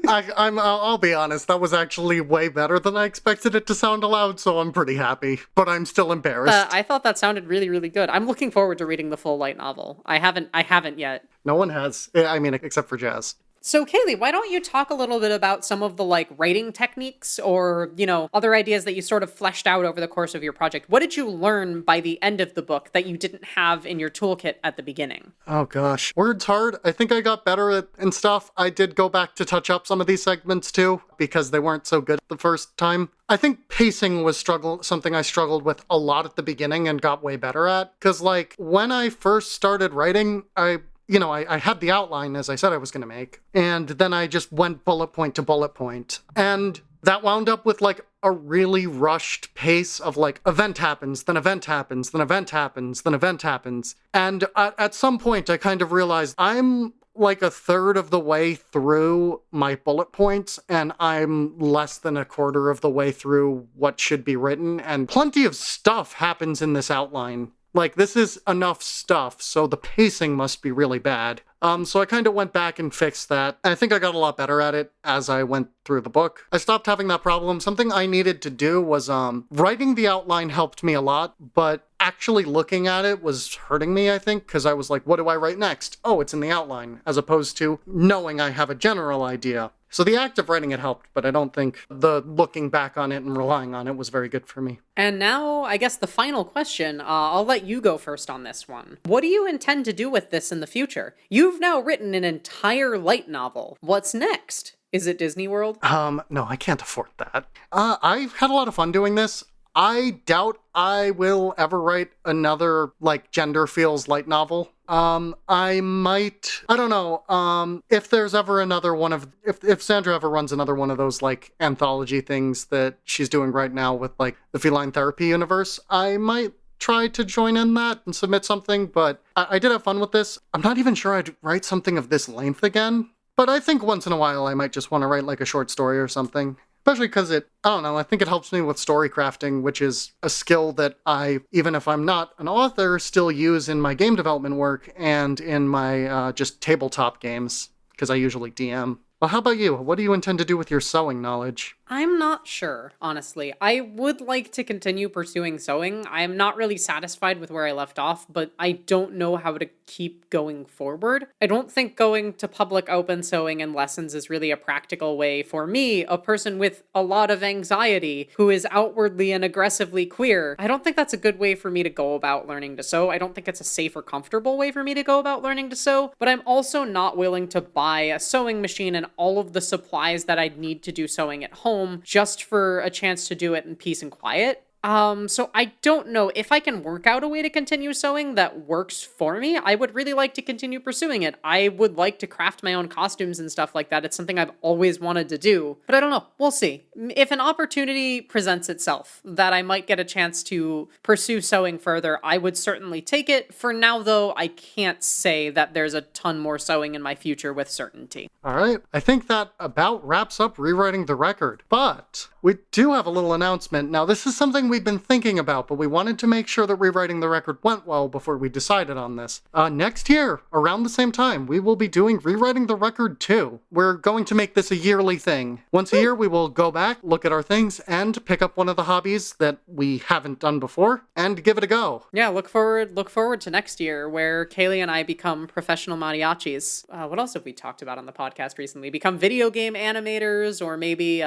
I'll be honest, that was actually way better than I expected it to sound aloud, so I'm pretty happy. But I'm still embarrassed. I thought that sounded really, really good. I'm looking forward to reading the full light novel. I haven't yet. No one has. I mean, except for Jazz. So Kaylee, why don't you talk a little bit about some of the writing techniques or, other ideas that you sort of fleshed out over the course of your project? What did you learn by the end of the book that you didn't have in your toolkit at the beginning? Oh gosh. Words hard. I think I got better at and stuff. I did go back to touch up some of these segments too, because they weren't so good the first time. I think pacing was something I struggled with a lot at the beginning and got way better at. Because when I first started writing, I had the outline, as I said I was going to make, and then I just went bullet point to bullet point. And that wound up with a really rushed pace of event happens, then event happens, then event happens, then event happens. And at some point I kind of realized I'm a third of the way through my bullet points, and I'm less than a quarter of the way through what should be written, and plenty of stuff happens in this outline. This is enough stuff, so the pacing must be really bad. So I kind of went back and fixed that. I think I got a lot better at it as I went through the book. I stopped having that problem. Something I needed to do was, writing the outline helped me a lot, but actually looking at it was hurting me, I think, because I was like, what do I write next? Oh, it's in the outline, as opposed to knowing I have a general idea. So the act of writing it helped, but I don't think the looking back on it and relying on it was very good for me. And now, I guess the final question, I'll let you go first on this one. What do you intend to do with this in the future? You've now written an entire light novel. What's next? Is it Disney World? No, I can't afford that. I've had a lot of fun doing this. I doubt I will ever write another, gender feels light novel. I might, I don't know, if there's ever another one of, if Sandra ever runs another one of those, anthology things that she's doing right now with, the Feline Therapy universe, I might try to join in that and submit something, but I did have fun with this. I'm not even sure I'd write something of this length again, but I think once in a while I might just want to write, a short story or something. Especially because I think it helps me with story crafting, which is a skill that I, even if I'm not an author, still use in my game development work and in my just tabletop games, because I usually DM. Well, how about you? What do you intend to do with your sewing knowledge? I'm not sure, honestly. I would like to continue pursuing sewing. I'm not really satisfied with where I left off, but I don't know how to keep going forward. I don't think going to public open sewing and lessons is really a practical way for me, a person with a lot of anxiety who is outwardly and aggressively queer. I don't think that's a good way for me to go about learning to sew. I don't think it's a safe or comfortable way for me to go about learning to sew, but I'm also not willing to buy a sewing machine and all of the supplies that I'd need to do sewing at home just for a chance to do it in peace and quiet. So I don't know if I can work out a way to continue sewing that works for me. I would really like to continue pursuing it. I would like to craft my own costumes and stuff like that. It's something I've always wanted to do, but I don't know. We'll see. If an opportunity presents itself that I might get a chance to pursue sewing further, I would certainly take it. For now, though, I can't say that there's a ton more sewing in my future with certainty. All right, I think that about wraps up rewriting the record, but we do have a little announcement. Now, this is something we've been thinking about, but we wanted to make sure that rewriting the record went well before we decided on this. Next year, around the same time, we will be doing Rewriting the Record 2. We're going to make this a yearly thing. Once a year, we will go back, look at our things, and pick up one of the hobbies that we haven't done before, and give it a go. Yeah, look forward to next year where Kaylee and I become professional mariachis. What else have we talked about on the podcast recently? Become video game animators, or maybe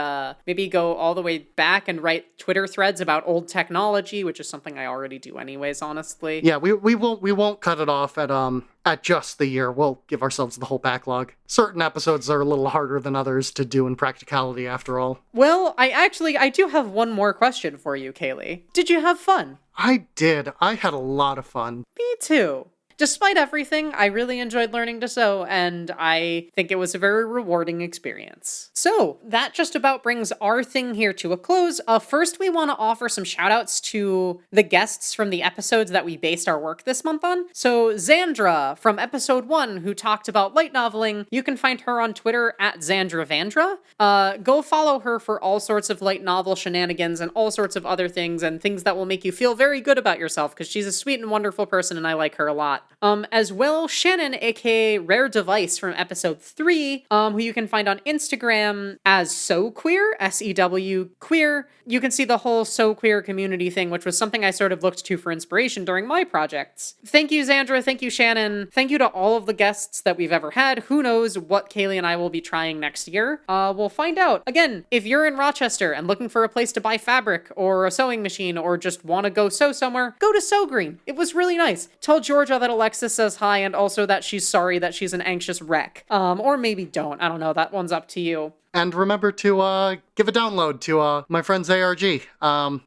go all the way back and write Twitter threads about old technology, which is something I already do anyways, honestly. Yeah, we won't cut it off at just the year. We'll give ourselves the whole backlog. Certain episodes are a little harder than others to do in practicality, after all. Well, I do have one more question for you, Kaylee. Did you have fun? I did. I had a lot of fun. Me too. Despite everything, I really enjoyed learning to sew, and I think it was a very rewarding experience. So, that just about brings our thing here to a close. First, we want to offer some shoutouts to the guests from the episodes that we based our work this month on. So, Xandra from episode 1, who talked about light noveling, you can find her on Twitter at XandraVandra. Go follow her for all sorts of light novel shenanigans and all sorts of other things, and things that will make you feel very good about yourself, because she's a sweet and wonderful person, and I like her a lot. As well, Shannon, aka Rare Device from episode 3, who you can find on Instagram as So Queer, S-E-W queer. You can see the whole So Queer community thing, which was something I sort of looked to for inspiration during my projects. Thank you, Xandra. Thank you, Shannon. Thank you to all of the guests that we've ever had. Who knows what Kaylee and I will be trying next year? We'll find out. Again, if you're in Rochester and looking for a place to buy fabric or a sewing machine or just want to go sew somewhere, go to Sew Green. It was really nice. Tell Georgia that Alexis says hi, and also that she's sorry that she's an anxious wreck. Or maybe don't. I don't know. That one's up to you. And remember to give a download to my friend's ARG.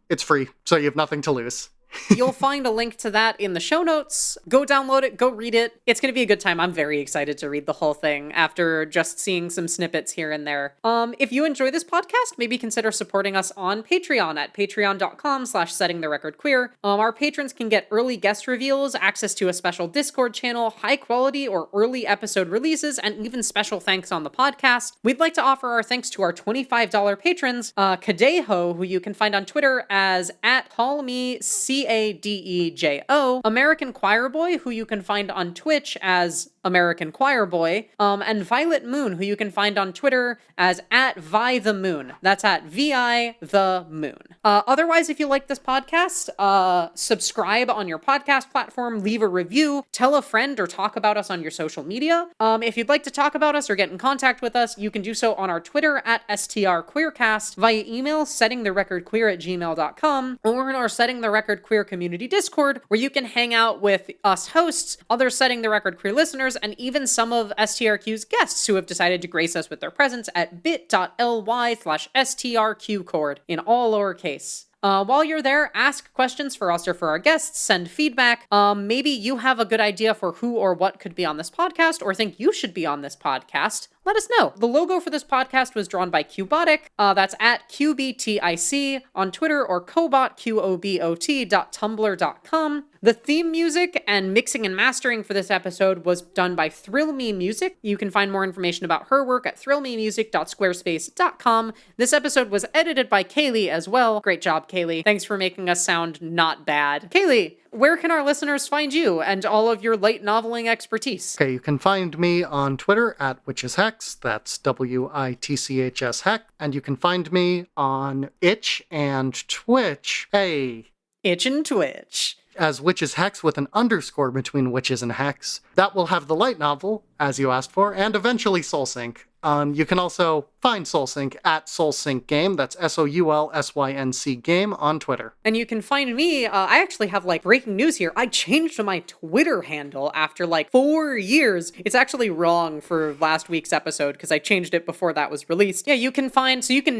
It's free, so you have nothing to lose. You'll find a link to that in the show notes. Go download it, go read it. It's going to be a good time. I'm very excited to read the whole thing after just seeing some snippets here and there. If you enjoy this podcast, maybe consider supporting us on Patreon at patreon.com/settingtherecordqueer. Our patrons can get early guest reveals, access to a special Discord channel, high quality or early episode releases, and even special thanks on the podcast. We'd like to offer our thanks to our $25 patrons, Kadeho, who you can find on Twitter as @CallMeCadejo, American Choir Boy, who you can find on Twitch as American Choir Boy, and Violet Moon, who you can find on Twitter as @ViTheMoon. That's @VI_the_Moon. Otherwise, if you like this podcast, subscribe on your podcast platform, leave a review, tell a friend, or talk about us on your social media. If you'd like to talk about us or get in contact with us, you can do so on our Twitter at STRQueercast, via email settingtherecordqueer@gmail.com, or in our Setting the Record Queer community Discord, where you can hang out with us hosts, other Setting the Record Queer listeners, and even some of STRQ's guests who have decided to grace us with their presence at bit.ly/STRQcord in all lowercase. While you're there, ask questions for us or for our guests, send feedback. Maybe you have a good idea for who or what could be on this podcast, or think you should be on this podcast. Let us know. The logo for this podcast was drawn by Cubotic. That's at QBTIC on Twitter, or Cobot, QOBOT.tumblr.com. The theme music and mixing and mastering for this episode was done by Thrill Me Music. You can find more information about her work at thrillmemusic.squarespace.com. This episode was edited by Kaylee as well. Great job, Kaylee. Thanks for making us sound not bad. Kaylee, where can our listeners find you and all of your light noveling expertise? Okay, you can find me on Twitter at Witcheshex, that's WITCHS Heck, and you can find me on Itch and Twitch, Itch and Twitch. as Witches Hex with an underscore between Witches and Hex. That will have the light novel, as you asked for, and eventually SoulSync. You can also find SoulSync at SoulSync Game. That's SOULSYNC Game on Twitter. And you can find me, I actually have breaking news here. I changed my Twitter handle after 4 years. It's actually wrong for last week's episode because I changed it before that was released. Yeah, you can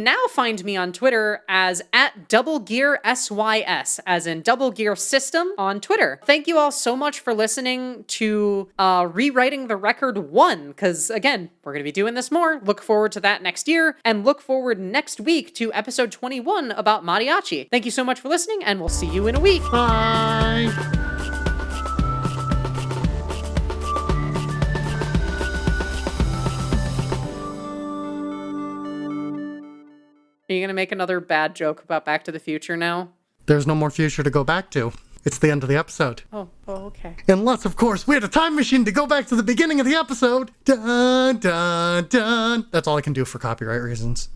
now find me on Twitter as at DoubleGearSYS, as in Double Gear System on Twitter. Thank you all so much for listening to Rewriting the Record 1, because again, we're going to be doing this more. Look forward to that next year, and look forward next week to episode 21 about mariachi. Thank you so much for listening, and we'll see you in a week. Bye! Are you gonna make another bad joke about Back to the Future now? There's no more future to go back to. It's the end of the episode. Oh, okay. Unless, of course, we had a time machine to go back to the beginning of the episode. Dun, dun, dun. That's all I can do for copyright reasons.